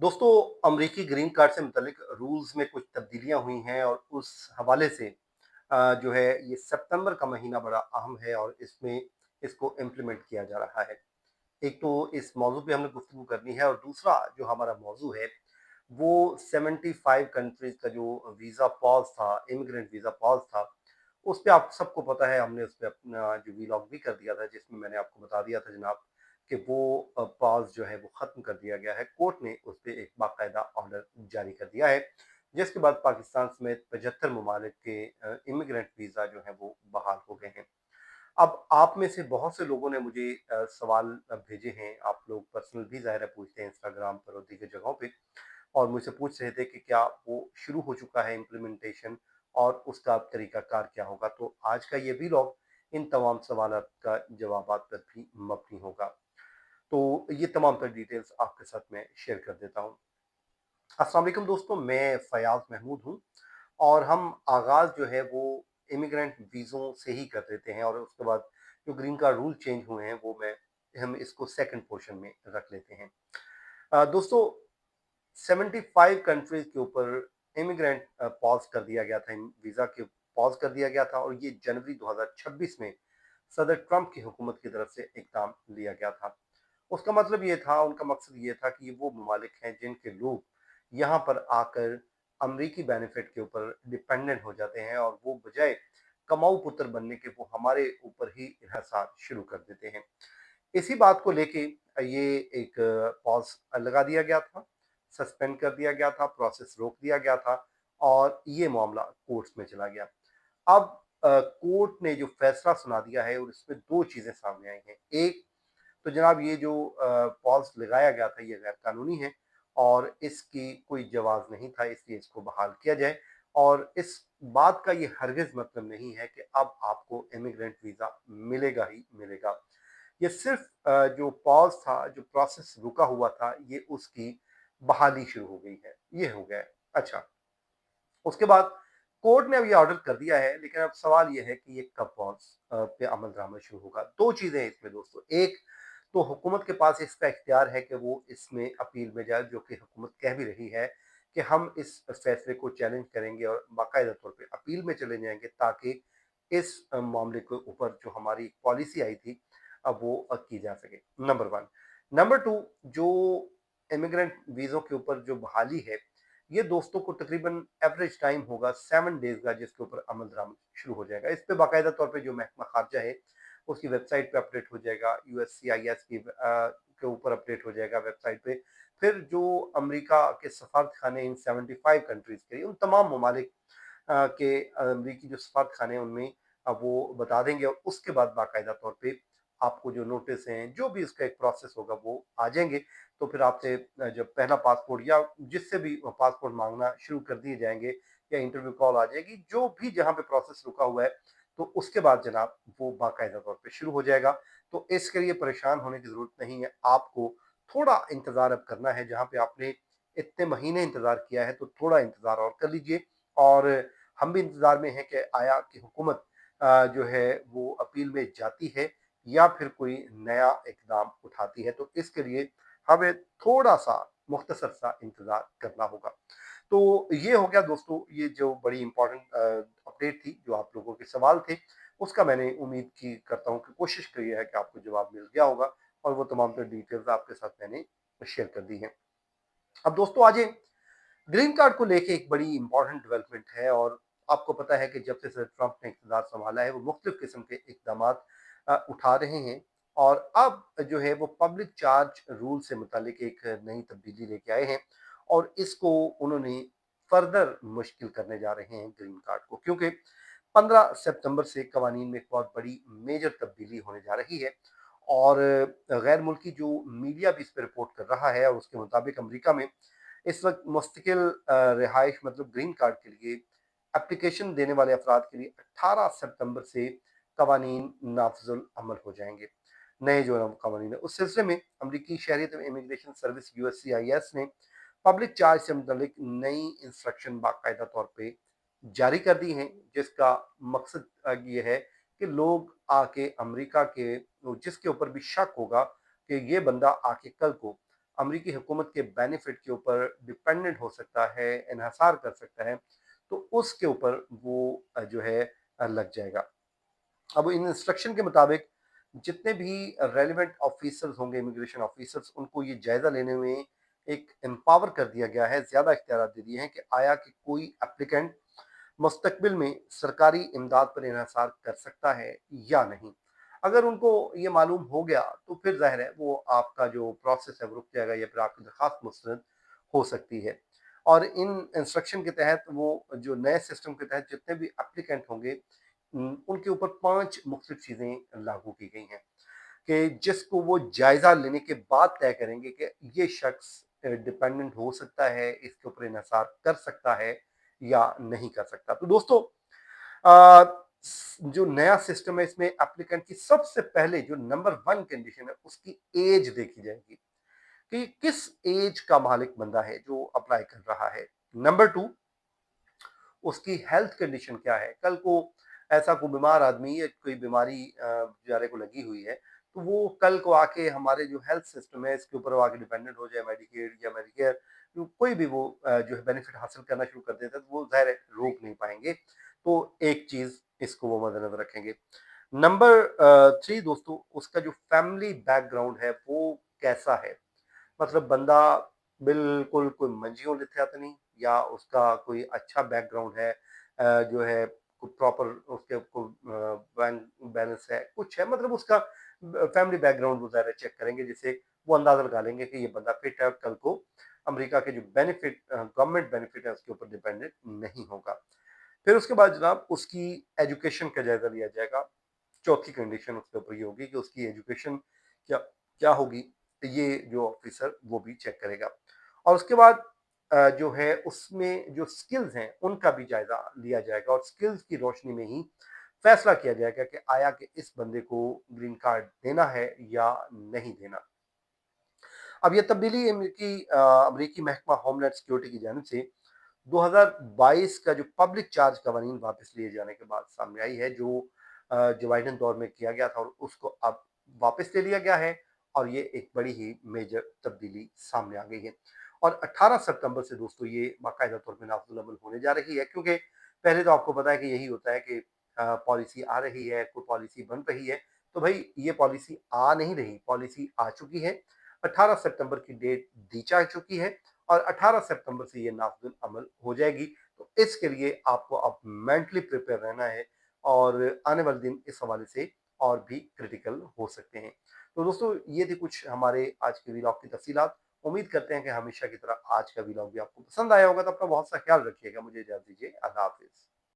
दोस्तों, अमरीकी green card से मुतल्लिक रूल्स में कुछ तब्दीलियाँ हुई हैं और उस हवाले से जो है ये सितंबर का महीना बड़ा अहम है और इसमें इसको इम्प्लीमेंट किया जा रहा है। एक तो इस मौजू पे हमने गुफ्तगू करनी है और दूसरा जो हमारा मौजू है, वो 75 कंट्रीज़ का जो वीज़ा पॉज़ था, इमिग्रेंट वीज़ा पॉज़ था, उस पे आप सबको पता है हमने उस पे अपना जो वीलॉग भी कर दिया था जिसमें मैंने आपको बता दिया था जनाब कि वो पॉज़ जो है वो ख़त्म कर दिया गया है। कोर्ट ने उस पे एक बाकायदा ऑर्डर जारी कर दिया है, जिसके बाद पाकिस्तान समेत 75 ममालिक के इमिग्रेंट वीज़ा जो है वो बहाल हो गए हैं। अब आप में से बहुत से लोगों ने मुझे सवाल भेजे हैं, आप लोग पर्सनल भी ज़ाहिर है पूछते हैं इंस्टाग्राम पर और दीगर जगहों पे और मुझसे पूछ रहे थे कि क्या वो शुरू हो चुका है इम्प्लीमेंटेशन और उसका तरीक़ाकार क्या होगा? तो आज का ये व्लॉग इन तमाम सवालात का जवाबात पर भी मबनी होगा। तो ये तमाम तर डिटेल्स आपके साथ मैं शेयर कर देता हूँ। अस्सलाम वालेकुम दोस्तों, मैं फ़याज़ महमूद हूँ और हम आगाज़ जो है वो इमिग्रेंट वीज़ों से ही कर देते हैं और उसके बाद जो ग्रीन कार्ड रूल चेंज हुए हैं वो मैं हम इसको सेकंड पोर्शन में रख लेते हैं। दोस्तों, 75 कंट्रीज़ के ऊपर इमिग्रेंट पॉज़ कर दिया गया था, वीज़ा के पॉज़ कर दिया गया था और ये जनवरी 2026 में सदर ट्रंप की हुकूमत की तरफ से इक़दाम लिया गया था। उसका मतलब ये था, उनका मकसद ये था कि ये वो ममालिक हैं जिनके लोग यहाँ पर आकर अमरीकी बेनिफिट के ऊपर डिपेंडेंट हो जाते हैं और वो बजाय कमाऊ पुत्र बनने के वो हमारे ऊपर ही इन्हसार शुरू कर देते हैं। इसी बात को लेके ये एक पॉज़ लगा दिया गया था, सस्पेंड कर दिया गया था, प्रोसेस रोक दिया गया था और ये मामला कोर्ट्स में चला गया। अब कोर्ट ने जो फैसला सुना दिया है और इसमें 2 चीज़ें सामने आई हैं। एक तो जनाब ये जो पॉज़ लगाया गया था ये गैर कानूनी है और इसकी कोई जवाज़ नहीं था, इसलिए इसको बहाल किया जाए और इस बात का ये हरगिज़ मतलब नहीं है कि अब आपको इमिग्रेंट वीज़ा मिलेगा ही मिलेगा। ये सिर्फ़ जो पॉज़ था, जो प्रोसेस रुका हुआ था, ये उसकी बहाली शुरू हो गई है, ये हो गया है। अच्छा, उसके बाद कोर्ट ने अब ये ऑर्डर कर दिया है, लेकिन अब सवाल ये है कि ये कब पॉज़ पे अमल दरामद शुरू होगा। 2 चीज़ें हैं इसमें दोस्तों, एक तो हुकूमत के पास इसका इख्तियार है कि वो इसमें अपील में जाए, जो कि हुकूमत कह भी रही है कि हम इस फैसले को चैलेंज करेंगे और बाकायदा तौर पे अपील में चले जाएँगे ताकि इस मामले के ऊपर जो हमारी पॉलिसी आई थी, अब वो की जा सके, नंबर 1। नंबर 2, जो इमिग्रेंट वीज़ों के ऊपर जो बहाली है, ये दोस्तों को तकरीबन एवरेज टाइम होगा 7 डेज़ का जिसके ऊपर अमल दरामद शुरू हो जाएगा। इस पे बाकायदा तौर पे जो महकमा ख़ारजा है, उसकी वेबसाइट पे अपडेट हो जाएगा, यूएससीआईएस की के ऊपर अपडेट हो जाएगा वेबसाइट पे। फिर जो अमेरिका के सफारतखाने इन 75 कंट्रीज़ के, उन तमाम ममालिक के अमरीकी जो सफारतखाने हैं उनमें वो बता देंगे और उसके बाद बाकायदा तौर पे आपको जो नोटिस हैं, जो भी इसका एक प्रोसेस होगा वो आ जाएँगे। तो फिर आपसे जब पहला पासपोर्ट या जिससे भी पासपोर्ट माँगना शुरू कर दिए जाएँगे या इंटरव्यू कॉल आ जाएगी, जो भी जहाँ पे प्रोसेस रुका हुआ है, तो उसके बाद जनाब वो बाकायदा तौर पे शुरू हो जाएगा। तो इसके लिए परेशान होने की ज़रूरत नहीं है, आपको थोड़ा इंतज़ार अब करना है, जहाँ पे आपने इतने महीने इंतज़ार किया है, तो थोड़ा इंतज़ार और कर लीजिए और हम भी इंतज़ार में हैं कि आया कि हुकूमत जो है वो अपील में जाती है या फिर कोई नया इक़दाम उठाती है। तो इसके लिए हमें थोड़ा-सा मुख्तसर-सा इंतज़ार करना होगा। तो ये हो गया दोस्तों, ये जो बड़ी इम्पोर्टेंट अपडेट थी, जो आप लोगों के सवाल थे, उसका मैंने उम्मीद की करता हूँ कि कोशिश की है कि आपको जवाब मिल गया होगा और वो तमाम तर डिटेल्स आपके साथ मैंने शेयर कर दी हैं। अब दोस्तों आज ग्रीन कार्ड को लेके एक बड़ी इम्पोर्टेंट डेवलपमेंट है और आपको पता है कि जब से सर ट्रंप ने इक़्तिदार संभाला है, वो मुख्तलिफ किस्म के इक़दामात उठा रहे हैं और अब जो है वो पब्लिक चार्ज रूल से मुतालिक एक नई तब्दीली लेके आए हैं और इसको उन्होंने फर्दर मुश्किल करने जा रहे हैं ग्रीन कार्ड को, क्योंकि 15 सितंबर से कवानीन में एक बहुत बड़ी मेजर तब्दीली होने जा रही है और गैर मुल्की जो मीडिया भी इस पर रिपोर्ट कर रहा है और उसके मुताबिक अमरीका में इस वक्त मुस्तकिल रिहाइश मतलब ग्रीन कार्ड के लिए एप्लीकेशन देने वाले अफराद के लिए 18 सितंबर से कवानीन नाफजुल अमल हो जाएंगे। नए जो कवानीन है उस सिलसिले में अमरीकी शहरियत और इमिग्रेशन सर्विस यूएससीआईएस ने पब्लिक चार्ज से मुतलिक नई इंस्ट्रक्शन बाकायदा तौर पे जारी कर दी हैं, जिसका मकसद ये है कि लोग आके अमेरिका के जिसके ऊपर भी शक होगा कि ये बंदा आके कल को अमरीकी हुकूमत के बेनिफिट के ऊपर डिपेंडेंट हो सकता है, इन्हिसार कर सकता है, तो उसके ऊपर वो जो है लग जाएगा। अब इन इंस्ट्रक्शन के मुताबिक जितने भी रेलिवेंट ऑफिसर्स होंगे, इमिग्रेशन ऑफिसर्स, उनको ये जायजा लेने में एक एम्पावर कर दिया गया है, ज्यादा इख्तियार दे दिए हैं कि आया कि कोई एप्लीकेंट मुस्तकबिल में सरकारी इमदाद पर इन्हिसार कर सकता है या नहीं। अगर उनको ये मालूम हो गया तो फिर जाहिर है वो आपका जो प्रोसेस है वो रुक जाएगा या फिर आपकी दरखास्त मुस्तरद हो सकती है। और इन इंस्ट्रक्शन के तहत वो जो नए सिस्टम के तहत जितने भी एप्लीकेंट होंगे, उनके ऊपर 5 मुख्तलिफ चीज़ें लागू की गई हैं कि जिसको वो जायज़ा लेने के बाद तय करेंगे कि ये शख्स डिपेंडेंट हो सकता है, इसके ऊपर इन्हिसार कर सकता है या नहीं कर सकता। तो दोस्तों, जो नया सिस्टम है इसमें एप्लीकेंट की सबसे पहले जो नंबर 1 कंडीशन है उसकी एज देखी जाएगी कि किस एज का मालिक बंदा है जो अप्लाई कर रहा है। नंबर 2, उसकी हेल्थ कंडीशन क्या है। कल को ऐसा कोई बीमार आदमी या कोई बीमारी बेचारे को लगी हुई है, तो वो कल को आके हमारे जो हेल्थ सिस्टम है इसके ऊपर वो आके डिपेंडेंट हो जाए, मेडिकेड या मेडिकेयर, तो कोई भी वो जो है बेनिफिट हासिल करना शुरू कर देता है, तो वो ज़ाहिर है रोक नहीं पाएंगे। तो एक चीज़ इसको वो मद्देनजर रखेंगे। नंबर 3 दोस्तों, उसका जो फैमिली बैकग्राउंड है वो कैसा है। मतलब बंदा बिल्कुल कोई मंझियों लिथया तो नहीं, या उसका कोई अच्छा बैकग्राउंड है, जो है प्रॉपर उसके बैंक बैलेंस है, कुछ है, मतलब उसका फैमिली बैकग्राउंड वो ज़रा चेक करेंगे, जिससे वो अंदाज़ा लगा लेंगे कि ये बंदा फिट है और कल को अमेरिका के जो बेनिफिट गवर्नमेंट बेनिफिट है उसके ऊपर डिपेंडेंट नहीं होगा। फिर उसके बाद जनाब उसकी एजुकेशन का जायज़ा लिया जाएगा। चौथी कंडीशन उसके ऊपर ये होगी कि उसकी एजुकेशन क्या क्या होगी, ये जो ऑफिसर वो भी चेक करेगा। और उसके बाद जो है उसमें जो स्किल्स हैं उनका भी जायजा लिया जाएगा और स्किल्स की रोशनी में ही फैसला किया जाएगा कि आया कि इस बंदे को ग्रीन कार्ड देना है या नहीं देना। अब ये तब्दीली अमरीकी महकमा होमलैंड सिक्योरिटी की जानिब से 2022 का जो पब्लिक चार्ज कवानीन वापस लिए जाने के बाद सामने आई है, जो जो बाइडन दौर में किया गया था और उसको अब वापस ले लिया गया है, और ये एक बड़ी ही मेजर तब्दीली सामने आ गई है। और 18 सितंबर से दोस्तों ये बाकायदा तौर पे नाफिजुल अमल होने जा रही है, क्योंकि पहले तो आपको पता है कि यही होता है कि पॉलिसी आ रही है, कोई पॉलिसी बन रही है, तो भाई ये पॉलिसी आ नहीं रही, पॉलिसी आ चुकी है, 18 सितंबर की डेट दी जा चुकी है और 18 सितंबर से ये नाफिजुल अमल हो जाएगी। तो इसके लिए आपको अब मेंटली प्रिपेयर रहना है, और आने वाले दिन इस हवाले से और भी क्रिटिकल हो सकते हैं। तो दोस्तों, ये थी कुछ हमारे आज के व्लॉग की तफसीलात। उम्मीद करते हैं कि हमेशा की तरह आज का व्लॉग भी आपको पसंद आया होगा। तो अपना बहुत सा ख्याल रखिएगा। मुझे इजाज़त दीजिए। अल्लाह हाफ़िज़।